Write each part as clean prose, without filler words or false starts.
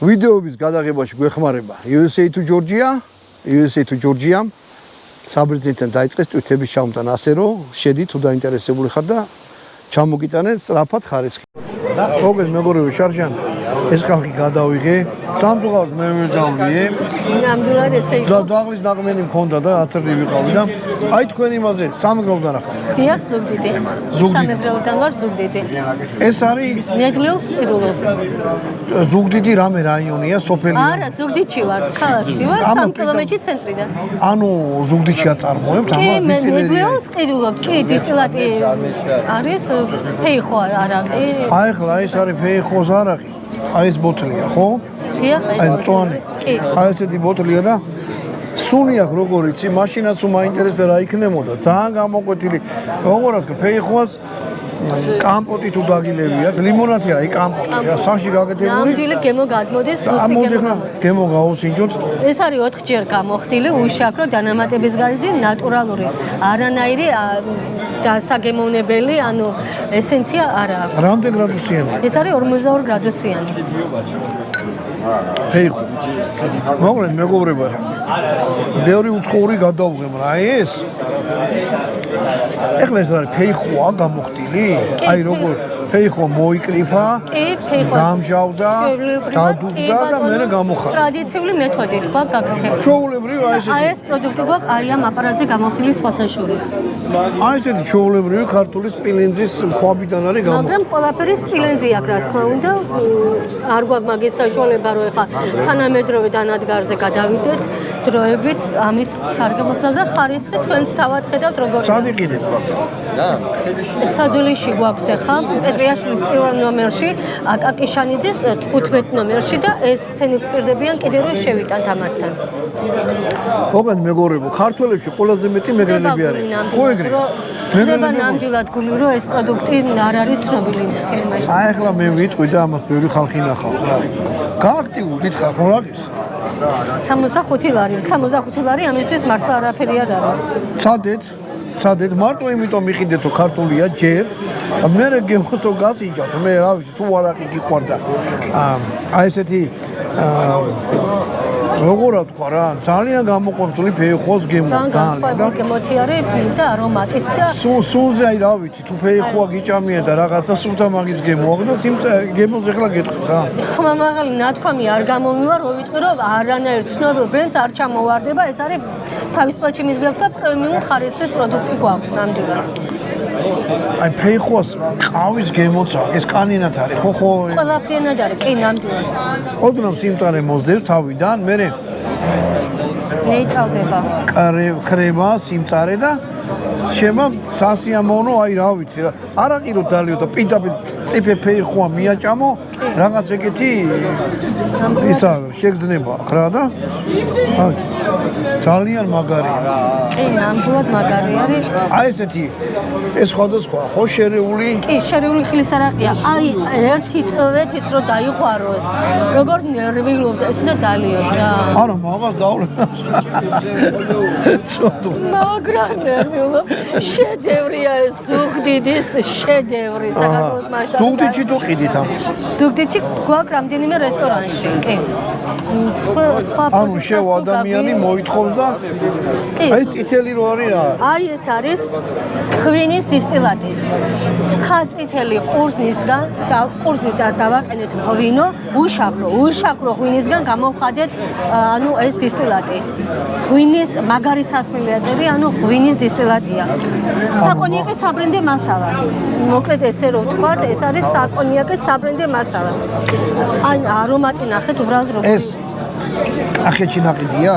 ვიდეოების გადაღებაში გვეხმარება USA to Georgia საბერძნეთთან დაიწყეს ტვიტების ჩამოტანა, ასე რომ შედი თუ დაინტერესებული ხარ და ჩამოგიტანე სწრაფად ხარისხი. მოგეთ მეგობრებო, შარჟან ეს ხალხი გადავიღე, სამწუხაროდ მე დავიე. ნამდვილად ესე იყო. დაღლის ნაღმენი მქონდა და აცრდი ვიყავი და აი თქვენ იმაზე სამეგრელოდან ახლა. დიახ, ზუგდიდი. სამეგრელოდან ვარ ზუგდიდი. ეს არის ნეგლიოს ყიდულო. ზუგდიდი რამე რაიონია, სოფელი? არა, ზუგდიდში ვარ, ქალაქში ვარ, 3 კილომეტრი ცენტრიდან. ანუ ზუგდიდში აწარმოებთ ამას დისტილერია? კი, მე ნეგლიოს ყიდულობ, კი, დისტილატი არის ფეიხო არაყი. აი ხლა ეს არის ფეიხოს არაყი. აი ეს ბოთლია, ხო? დიახ, ეს ბოთლია. კი. აი ესეთი ბოთლია და სუნი აქვს როგორ იცი, მაშინაც მაინტერესდა რა იქნებოდა. ძალიან გამოკვეთილი. როგორ აქვს ფეიხოს კამპოტი თუ დაგილებიათ, ლიმონათი აი კამპოტი, საში გაკეთებული. ნამდვილი გემო გადმოდის, ზუსტი გემო. გემო გავუსინჯოთ. ეს არის 4ჯერ გამოხდილი, უშაქრო დანამატების გარდა ნატურალური, არანაირი დასაგემოვნებელი, ანუ ესენცია არა აქვს. რამდენ გრადუსიანი? ეს არის 42 გრადუსიანი. ფეიხო. მოკლედ მეგობრებო, ბევრი უცხოური გადავღებ რა ეს. ეხლა ეს არის ფეიხოა გამოხდილი? აი როგორ ფეიხო მოიკრიფა, გამჟავდა, დადუღდა და მერე გამოხარა. ტრადიციული მეთოდით გვაქვს გაკეთებული. ჩვეულებრივი აი ესეთი. აი ეს პროდუქტი გვაქვს არიან აპარატზე გამოხდილი სხვათა შორის. აი ესეთი ჩვეულებრივი ქართული სპილენძის ქვაბიდან არის გამოხდილი. მაგრამ ყველაფერი სპილენძი აქვს რა თქმა უნდა. არ გვაქვს მაგის საშუალება რომ ეხა თანამედროვე დანადგარზე გადავიდეთ დროებით, ამით სარგებლობთ და ხარისხი თქვენს თავად ხედავთ როგორ. სად იყიდეთ? საძულეში გვაქვს ეხა პეტრიაშვილის პირველ ნომერში, აკაკიშანიძის 15 ნომერში და ეს სცენი პირდებიან კიდევ რომ შევიტანთ ამათთან. მოკლედ მეგობრებო, ქართველებში ყველაზე მეტი მეგრელები არის. ხო ეგრე? ხდება ნამდვილად გული რომ ეს პროდუქტი არ არის ცნობილი ფილმაში. აი ახლა მე ვიტყვი და ამას ბევრი ხალხი ნახავს რა. გააქტიურდით ხარ ხო რაგის? 65 ლარი, 65 ლარი ამისთვის მართლა არაფერი არ არის. ცადეთ, მარტო იმიტომ მიყიდეთო ქართულია ჯერ. მე გემოსო გასიჯავთ, მე რა ვიცი, თუ არაყი გიყვარდა. აი ესეთი როგორ ვთქვა რა, ძალიან გამოყენებული ფეიხოს გემო, ძალიან გემოთი არის და არომატით და სულზე აი რა ვიცი, თუ ფეიხოა გიჭამია და რაღაცა სულთა მაგის გემოა და გემოს ეხლა გეტყვით რა. ხმამაღალი ნათქვამი არ გამომივარ, რო ვიტყვი რომ არანაირ ცნობილ ბრენდს არ ჩამოვარდება, ეს არის თავისუფლად მისგებთ და პრემიუმ ხარისხის პროდუქტი გვაქვს ნამდვილად. აი ფეიხოს ყავის გემოც აქვს, ეს კანინად არის, ხო? ყველაფრიანად არის, კი ნამდვილად. ოდნავ სიმწარე მოსდევს თავიდან, მე ნეიტრალდება. კრემა, სიმწარე და შემა სასიამოვნო, აი რა ვიცი რა. არაყირო დალიო და პირდაპირ წიფე ფეიხოა მიაჭამო, რაღაც ეგეთი ისა შეგრძნება აქვს რა და ძალიან მაგარია. კი, ნამდვილად მაგარი არის. აი ესეთი ეს სხვადასხვა ხო შერეული? კი, შერეული ხილის არაყია. აი ერთი წვეთით რო დაიყვაროს, როგორ ნერვიულობდეს და დალიოთ რა. არა, მაგას დავლენა. ცოტა. მაგრამ ნერვიულობ. შედევრია ეს ზუგდიდის შედევრი საქართველოს მასშტაბით. ზუგდიდში თუ ყიდით ამას? ზუგდიდში გვაქვს რამდენიმე რესტორანში, კი. სხვა ანუ შევ ადამიანი მოითხოვს და აი წითელი რო არის რა? აი ეს არის ღვინის დისტილატი. ხაწითელი ყურძნისგან და ყურძნით დავაყენეთ ღვინო, უშაქრო ღვინისგან გამოვხადეთ ანუ ეს დისტილატი. ღვინის მაგარი სასმელი აწერი, ანუ ღვინის დისტილატია. საკონიაკის საბრენდე მასალა. მოკლედ ესე რომ ვთქვათ, ეს არის საკონიაკის საბრენდე მასალა. ან არომატი ნახეთ უბრალოდ როგორი. ეს კახეთში ნაყიდია?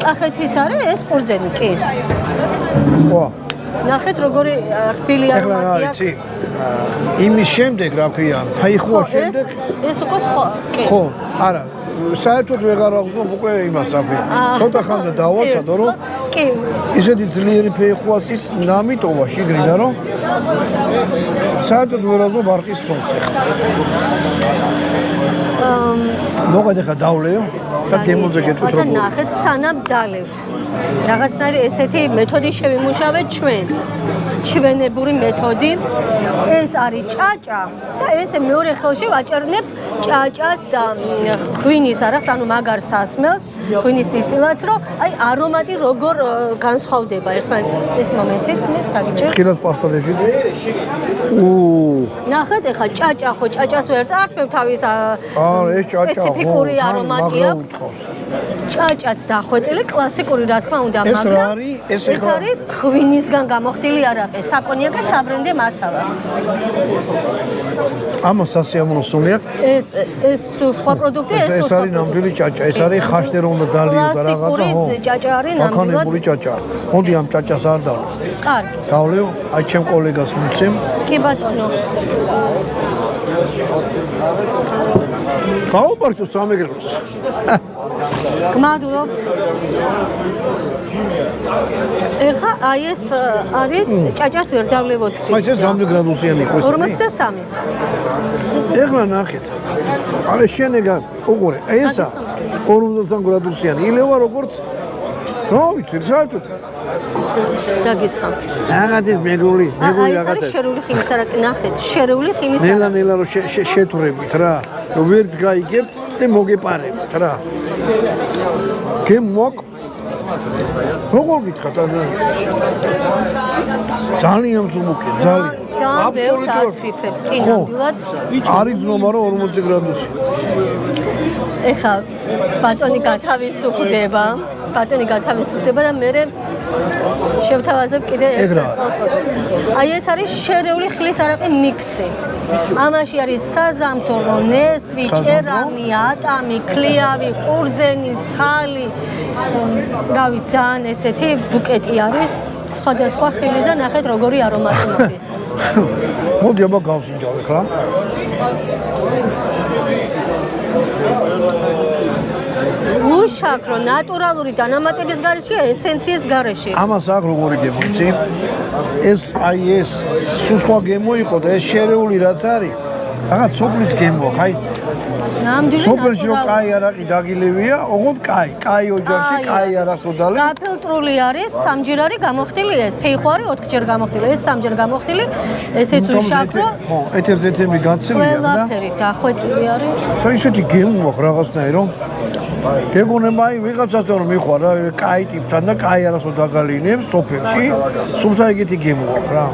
კახეთის არის ეს ყურძენი, კი. ხო. ნახეთ როგორი რბილი არომატია. ეხლა რა იცი? იმის შემდეგ რა ქვია? ფეიხოს შემდეგ? ეს უკვე სხვა, კი. ხო, არა. საერთოდ ვეღარ აღზო უკვე იმას რა ქვია. ცოტა ხანდა დავაცადო რომ კი. ისეთი ძლიერი ფეიხვას ის ნამიტოვა შიგრიდან რომ საერთოდ ვერ აძლევ ბარყის სონს ახლა. მოგეთ ახლა დავლეო და გემოზე გეტყვით როგორ. ნახეთ სანამ დალევთ. რაღაცნაირი ესეთი მეთოდი შევიმუშავეთ ჩვენ. ჩვენებური მეთოდი. ეს არის ჭაჭა და ეს მეორე ხელში ვაჭერნებთ ჭაჭას და ღვინის არახს, ანუ მაგარ სასმელს, ღვინის დისტილატს, რომ აი არომატი როგორ განსხვავდება. ეხლა ეს მომენტით მე დაგიჭირ. ხილას პასტადებში. ნახეთ ახლა ჭაჭა ხო ჭაჭას ვერ წარფევ თავის ეს ჭაჭა სპეციფიკური არომატი აქვს. ჭაჭაც დახვეწილი კლასიკური რა თქმა უნდა, ეს მაგრამ რა არის? ეს არის ღვინისგან გამოხდილი არაყი, საკონიაკე საბრენდე მასალა. ამას სასიამოვნო სული აქვს. ეს სხვა პროდუქტი ეს არის ნამდვილი ჭაჭა, ეს არის ხაშტე რომ დალიო და რაღაცა, ხო? კლასიკური ჭაჭა არის ნამდვილად. ბაქანებული ჭაჭა. მოდი ამ ჭაჭას არ დავლე. კარგი. დავლეო, აი ჩემ კოლეგას მიცემ. კი ბატონო. გაუბარჩო სამეგრელოს. გმადლობთ. ეხა აი ეს არის ჭაჭას ვერ დავლევოთ. აი ეს 3 გრადუსიანი იყო ეს. 53. ეხლა ნახეთ. აი შენეგა უყურე, ესა 53 გრადუსიანი. ილევა როგორც რა ვიცი, საერთოდ. დაგისხამ. რაღაცის მეგრული აი ეს არის რაღაცა. შერეული ხილის არაკი, ნახეთ, შერეული ხილის ნელა რომ შეთურებით რა. რომ ვერც გაიგებთ, ზე მოგეპარებთ რა. გემოაკ როგორ გითხათ ანუ ძალიან მსუბუქია, ძალიან. ძალიან ბევრს აცვიფრებს, კი ნამდვილად. არის ზნობა რომ 40 გრადუსი. ეხლა ბატონი გათავისუფლდება და მე შევთავაზებ კიდე ერთ პროდუქტს. აი ეს არის შერეული ხილის არაყი მიქსი. ამაში არის საზამთრო, ნესვი, ჭერამი, ატამი, ქლიავი, ყურძენი, მსხალი. რავი, ძალიან ესეთი ბუკეტი არის. სხვადასხვა ხილისა ნახეთ როგორი არომატი მოდის. მოდი აბა გავსინჯავ ახლა. უშაქრო, ნატურალური დანამატების გარეშე, ესენციის გარეშე. ამას აქ როგორი გემო იცი? ეს აი ეს სხვა გემო იყო და ეს შერეული რაც არის. რაღაც სოფლის გემო, აი ნამდვილი სოფელში რომ კაი არაყი დაგილევია, ოღონდ კაი ოჯახში კაი არას უდალე. გაფილტრული არის, სამჯერ არის გამოხდილი ეს. ფეიხვარი 4ჯერ გამოხდილი, ეს 3ჯერ გამოხდილი. ესეც უშაქრო. ხო, ეთერზეთები გაცილია და ყველაფერი დახვეწილი არის. და ისეთი გემო აქვს რაღაცნაირი რომ გეგონება აი ვიღაცას რომ მიხوار რა კაი ტიპთან და კაი არასო დაგალინებს სოფელში, სულთა ეგეთი გემო აქვს რა.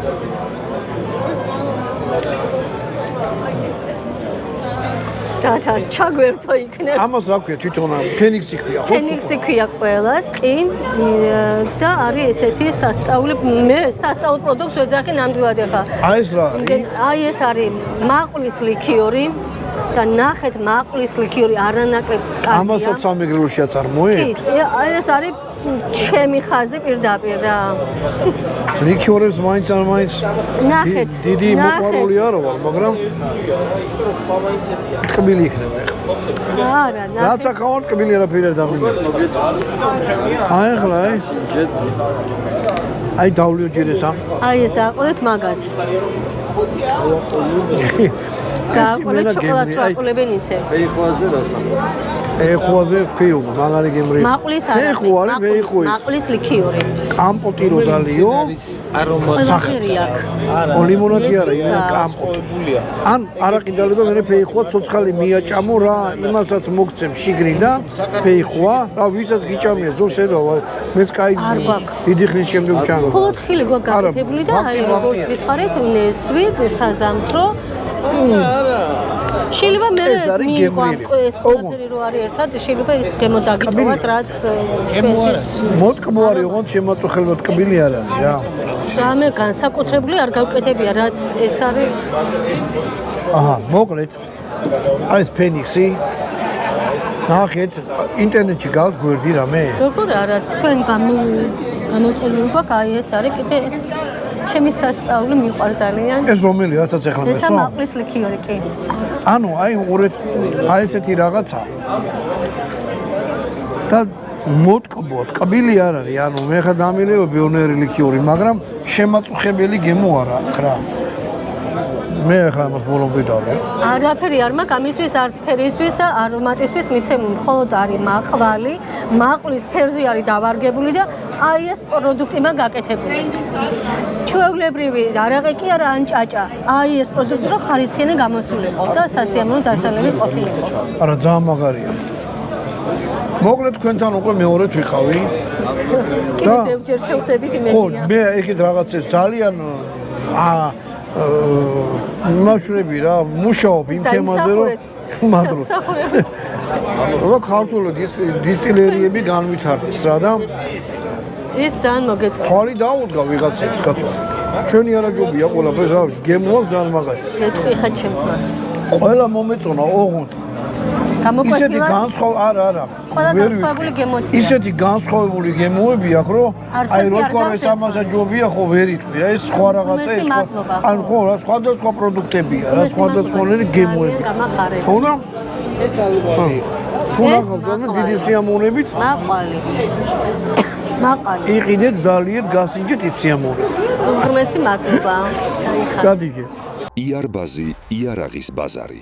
და ჩაგვერთო იქნებ. ამას რა ქვია თვითონ ფენიქსი ქვია ხო? ფენიქსი ქვია ყველას, კი. და არის ესეთი სასწაული, მე სასწაულ პროდუქტს ვეძახი ნამდვილად ახლა. აი ეს რა? აი ეს არის მაყვის ლიქიორი და ნახეთ მაყვის ლიქიორი არანაკლებ კარგია. ამასაც სამეგრელოშიაც არ მოერთ? კი, აი ეს არის ჩემი ხაზი პირდაპირ რა. ლიქიორებს მაინც არ მაინც დიდი მოყვარული არა ვარ, მაგრამ ტკბილი იქნება ახლა. არა, ნახეთ. რაც აქავა ტკბილი არაფერი არ დამიგე. აი ახლა აი დავლიო ჯერესა. აი ეს დააყოლეთ მაგას. დააყოლეთ შოკოლადს აყოლებენ ისე. ფეიხვაზე რასა? ფეიხვაზე ფიუ, მაგარი გემრი. მაყლის არა. მაყლის ლიქიორი. კამპოტი რო დალიო. არომატი აქვს. ლიმონადი არა, კამპოტი. ან არაყი დალიო და მე ფეიხვა ცოცხალი მიაჭამო რა, იმასაც მოგცემ შიგნიდან ფეიხვა, რა ვისაც გიჭამია ზურს ედა, მეც კაი დიდი ხნის შემდეგ ჩანგო. მხოლოდ ხილი გვაქვს გაკეთებული და აი როგორც გითხარით, ნესვი, საზამთრო. არა. შეიძლება მე მიიღო ეს ყველაფერი რო არის ერთად, შეიძლება ეს გემო დაგიტოვოთ, რაც მოტკბო არის, ოღონდ შემაწუხებელად ტკბილი არ არის რა. რამე განსაკუთრებული არ გავკეთებია, რაც ეს არის. აჰა, მოკლედ. აი ეს ფენიქსი. ნახეთ, ინტერნეტში გაგვერდი რამე? როგორ არა, თქვენ გამოწელილი გვაქვს, აი ეს არის კიდე ჩემი სასწაული მიყვარს ძალიან. ეს რომელი რასაც ახლა მესო? ესა მაყლის ლიქიორი კი. ანუ აი უყურეთ, აი ესეთი რაღაცა. და მოტკბო, ტკბილი არ არის, ანუ მე ხა დამილეო ბიონერი ლიქიორი, მაგრამ შემაწუხებელი გემო არა, ქრა. მე ხა მას მოლობიდავ. არაფერი არ მაქვს ამისთვის, არც ფერისთვის და არომატისთვის, მიცემული მხოლოდ არის მაყვალი, მაყვის ფერზე არის დავარგებული და აი ეს პროდუქტი მაქვს გაკეთებული. ჩვეულებრივი არაყი კი არა ან ჭაჭა. აი ეს პროდუქტი რო ხარისხიანი გამოსულიყო და სასიამოვნო დასალევი ყოფილიყო. არა, ძალიან მაგარია. მოკლედ თქვენთან უკვე მეორედ ვიყავი. კიდევ ბევრჯერ შევხვდებით ხო, იმედია. მე ეგეთ რაღაცებს ძალიან მაშვრები რა, მუშაობ იმ თემაზე რომ მადლობ. რა ქართული დისტილერიები განვითარდეს რა და ეს ძალიან მოგეწონა. თვალი დაუდგა ვიღაცებს კაცო. ჩვენი არაჯობია ყველაფერს რა, გემოა ძალიან მაგარი. მეთქვი ხა ჩემს მას. ყველა მომეწონა ოღონდ. ისეთი არა. ყველა განსხვავებული გემოთია. ისეთი განსხვავებული გემოები აქვს, რომ აი როცა ეს ამასა ჯობია ხო ვერ იტყვი რა, ეს სხვა რაღაცა ეს. ან ხო რა სხვადასხვა პროდუქტებია, რა სხვადასხვანაირი გემოები. ხო და ეს ალბათ. თუ რაღაცა დიდი სიამოვნებით. მაყვალი. იყიდეთ, დალიეთ, გასინჯეთ ის სიამოვნებით. უღრმესი მადლობა. გადიგე. იარბაზი, იარაღის ბაზარი.